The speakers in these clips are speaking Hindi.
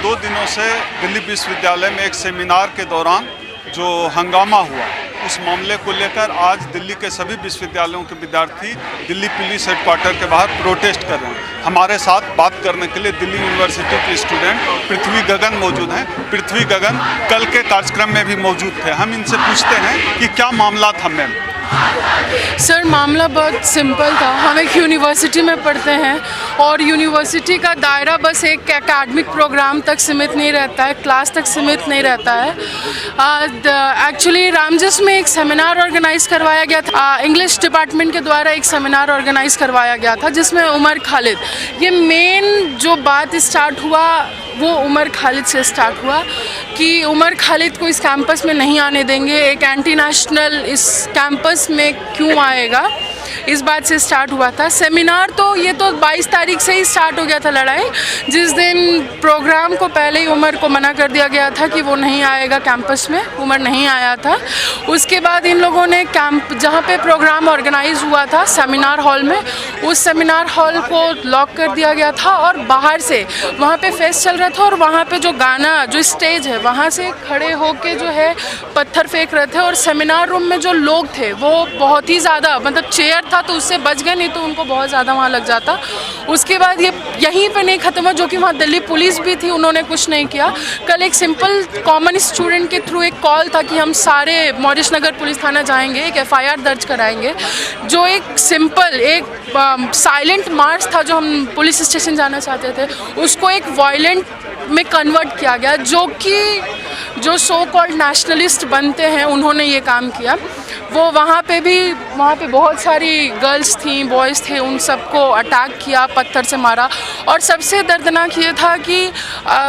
2 दिनों से दिल्ली विश्वविद्यालय में एक सेमिनार के दौरान जो हंगामा हुआ, उस मामले को लेकर आज दिल्ली के सभी विश्वविद्यालयों के विद्यार्थी दिल्ली पुलिस हेडक्वार्टर के बाहर प्रोटेस्ट कर रहे हैं। हमारे साथ बात करने के लिए दिल्ली यूनिवर्सिटी के स्टूडेंट पृथ्वी गगन मौजूद हैं। पृथ्वी गगन कल के कार्यक्रम में भी मौजूद थे। हम इनसे पूछते हैं कि क्या मामला था मैम। सर, मामला बहुत सिंपल था। हम एक यूनिवर्सिटी में पढ़ते हैं और यूनिवर्सिटी का दायरा बस एक एकेडमिक प्रोग्राम तक सीमित नहीं रहता है, क्लास तक सीमित नहीं रहता है। एक्चुअली रामजस में एक सेमिनार ऑर्गेनाइज़ करवाया गया था, इंग्लिश डिपार्टमेंट के द्वारा एक सेमिनार ऑर्गेनाइज़ करवाया गया था जिसमें उमर खालिद, ये मेन जो बात स्टार्ट हुआ वो उमर खालिद से स्टार्ट हुआ कि उमर खालिद को इस कैंपस में नहीं आने देंगे, एक एंटी नेशनल इस कैंपस में क्यों आएगा, इस बात से स्टार्ट हुआ था। सेमिनार तो ये तो 22 तारीख से ही स्टार्ट हो गया था लड़ाई, जिस दिन प्रोग्राम को पहले ही उमर को मना कर दिया गया था कि वो नहीं आएगा कैंपस में, उमर नहीं आया था। उसके बाद इन लोगों ने कैंप जहाँ पे प्रोग्राम ऑर्गेनाइज हुआ था सेमिनार हॉल में, उस सेमिनार हॉल को लॉक कर दिया गया था और बाहर से वहाँ पे फेस्ट चल रहा था और वहाँ पे जो गाना जो स्टेज है वहाँ से खड़े होके जो है पत्थर फेंक रहे थे और सेमिनार रूम में जो लोग थे वो बहुत ही ज़्यादा, मतलब चेयर था तो उससे बच गए, नहीं तो उनको बहुत ज़्यादा वहाँ लग जाता। उसके बाद ये यहीं पे नहीं ख़त्म हुआ, जो कि वहाँ दिल्ली पुलिस भी थी, उन्होंने कुछ नहीं किया। कल एक सिंपल कॉमन स्टूडेंट के थ्रू एक कॉल था कि हम सारे मॉरिस नगर पुलिस थाना जाएंगे, एक FIR दर्ज कराएंगे। जो एक सिंपल एक साइलेंट मार्च था जो हम पुलिस स्टेशन जाना चाहते थे, उसको एक वायलेंट में कन्वर्ट किया गया, जो कि जो सो कॉल्ड नेशनलिस्ट बनते हैं उन्होंने ये काम किया। वो वहाँ पे बहुत सारी गर्ल्स थी, बॉयज़ थे, उन सबको अटैक किया, पत्थर से मारा। और सबसे दर्दनाक ये था कि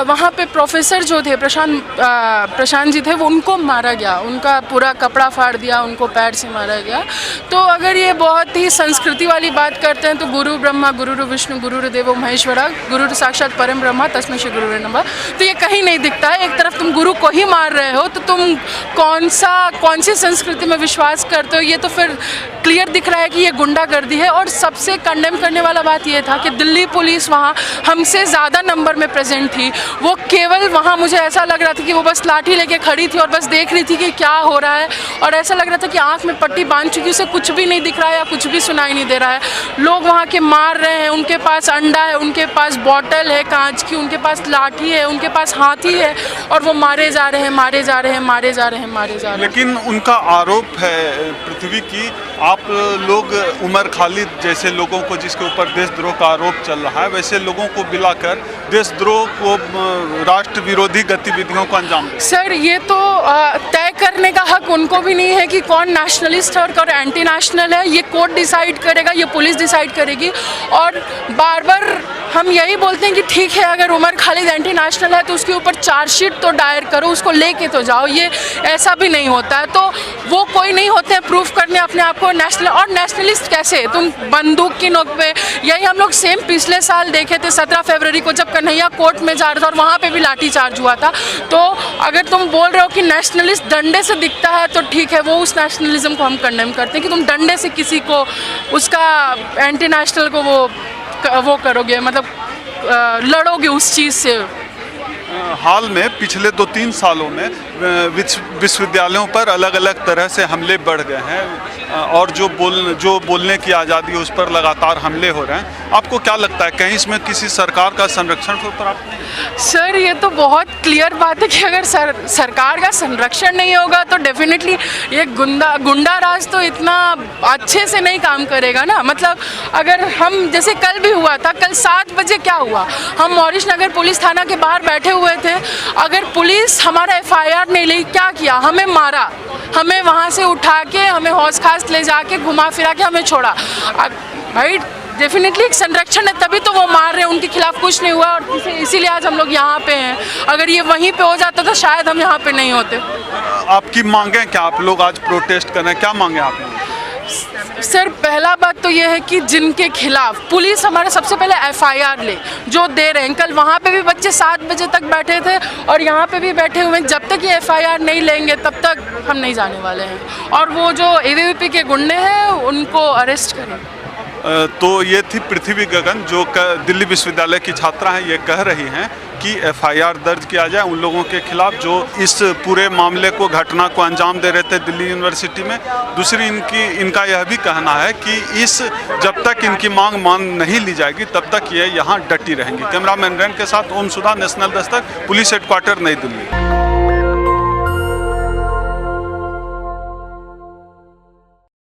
वहाँ पे प्रोफेसर जो थे प्रशांत जी थे, वो उनको मारा गया, उनका पूरा कपड़ा फाड़ दिया, उनको पैर से मारा गया। तो अगर ये बहुत ही संस्कृति वाली बात करते हैं तो गुरु ब्रह्मा गुरु विष्णु गुरु देवो महेश्वरा गुरु साक्षात परम ब्रह्मा तस्मै श्री गुरुवे नमः, तो ये कहीं नहीं दिखता है। एक तरफ तुम गुरु को ही मार रहे हो तो तुम कौन सी संस्कृति में विश्वास करते हो, ये तो फिर क्लियर दिख रहा है कि ये गुंडागर्दी है। और सबसे कंडेम करने वाला बात ये था कि दिल्ली पुलिस वहाँ हमसे ज़्यादा नंबर में प्रेजेंट थी। वो केवल वहाँ मुझे ऐसा लग रहा था कि वो बस लाठी लेके खड़ी थी और बस देख रही थी कि क्या हो रहा है, और ऐसा लग रहा था कि आँख में पट्टी बांध चुकी, उसे कुछ भी नहीं दिख रहा है या कुछ भी सुनाई नहीं दे रहा है। लोग वहाँ के मार रहे हैं, उनके पास अंडा है, उनके पास बॉटल है कांच की, उनके पास लाठी है, उनके पास हाथी है, और वो मारे जा रहे हैं, मारे जा रहे हैं, मारे जा रहे हैं, मारे जा रहे हैं। लेकिन उनका आरोप है पृथ्वी की, आप लोग उमर खालिद जैसे लोगों को, जिसके ऊपर देशद्रोह का आरोप चल रहा है, वैसे लोगों को बुलाकर देशद्रोह को, राष्ट्र विरोधी गतिविधियों को अंजाम दे। सर, ये तो तय करने का हक उनको भी नहीं है कि कौन नेशनलिस्ट है और कौन एंटी नेशनल है। ये कोर्ट डिसाइड करेगा, ये पुलिस डिसाइड करेगी। और बार बार हम यही बोलते हैं कि ठीक है, अगर उमर खालिद एंटी नेशनल है तो उसके ऊपर चार्जशीट तो दायर करो, उसको लेके तो जाओ। ये ऐसा भी नहीं होता है, तो वो कोई नहीं होते हैं प्रूफ करने अपने आप को नेशनल। और नेशनलिस्ट कैसे, तुम बंदूक की नोक पे, यही हम लोग सेम पिछले साल देखे थे 17 फरवरी को, जब कन्हैया कोर्ट में जा रहा था और वहाँ पे भी लाठी चार्ज हुआ था। तो अगर तुम बोल रहे हो कि नेशनलिस्ट डंडे से दिखता है तो ठीक है, वो उस नेशनलिज्म को हम कंडेम करते हैं कि तुम डंडे से किसी को, उसका एंटी नेशनल को वो करोगे, मतलब लड़ोगे उस चीज़ से। हाल में पिछले 2-3 सालों में विश्वविद्यालयों पर अलग अलग तरह से हमले बढ़ गए हैं और जो बोलने की आज़ादी है उस पर लगातार हमले हो रहे हैं। आपको क्या लगता है, कहीं इसमें किसी सरकार का संरक्षण हो प्राप्त? सर, ये तो बहुत क्लियर बात है कि अगर सरकार का संरक्षण नहीं होगा तो डेफिनेटली ये गुंडा राज तो इतना अच्छे से नहीं काम करेगा ना। मतलब अगर हम, जैसे कल भी हुआ था, कल 7 बजे क्या हुआ, हम मॉरिस नगर पुलिस थाना के बाहर बैठे हुए थे, अगर पुलिस हमारा FIR नहीं ली, क्या किया, हमें मारा, हमें वहाँ से उठा के, हमें हौस खास ले जाके घुमा फिरा के हमें छोड़ा। भाई डेफिनेटली एक संरक्षण है, तभी तो वो मार रहे हैं, उनके खिलाफ कुछ नहीं हुआ और इसीलिए आज हम लोग यहाँ पे हैं। अगर ये वहीं पे हो जाता तो शायद हम यहाँ पे नहीं होते। आपकी मांगे क्या, आप लोग आज प्रोटेस्ट कर रहे हैं, क्या मांगे आप? सर, पहला बात तो ये है कि जिनके खिलाफ पुलिस हमारा सबसे पहले FIR ले, जो दे रहे हैं। कल वहाँ पे भी बच्चे 7 बजे तक बैठे थे और यहाँ पे भी बैठे हुए हैं। जब तक ये FIR नहीं लेंगे तब तक हम नहीं जाने वाले हैं। और वो जो ABVP के गुंडे हैं उनको अरेस्ट करें। तो ये थी पृथ्वी गगन जो दिल्ली विश्वविद्यालय की छात्रा हैं, ये कह रही हैं कि एफआईआर दर्ज किया जाए उन लोगों के खिलाफ जो इस पूरे मामले को, घटना को अंजाम दे रहे थे दिल्ली यूनिवर्सिटी में। दूसरी इनका यह भी कहना है कि जब तक इनकी मांग मान नहीं ली जाएगी तब तक ये यहाँ डटी रहेंगी। कैमरामैन रैन के साथ ओम सुधा, नेशनल दस्तक, पुलिस हेडक्वार्टर, नई दिल्ली।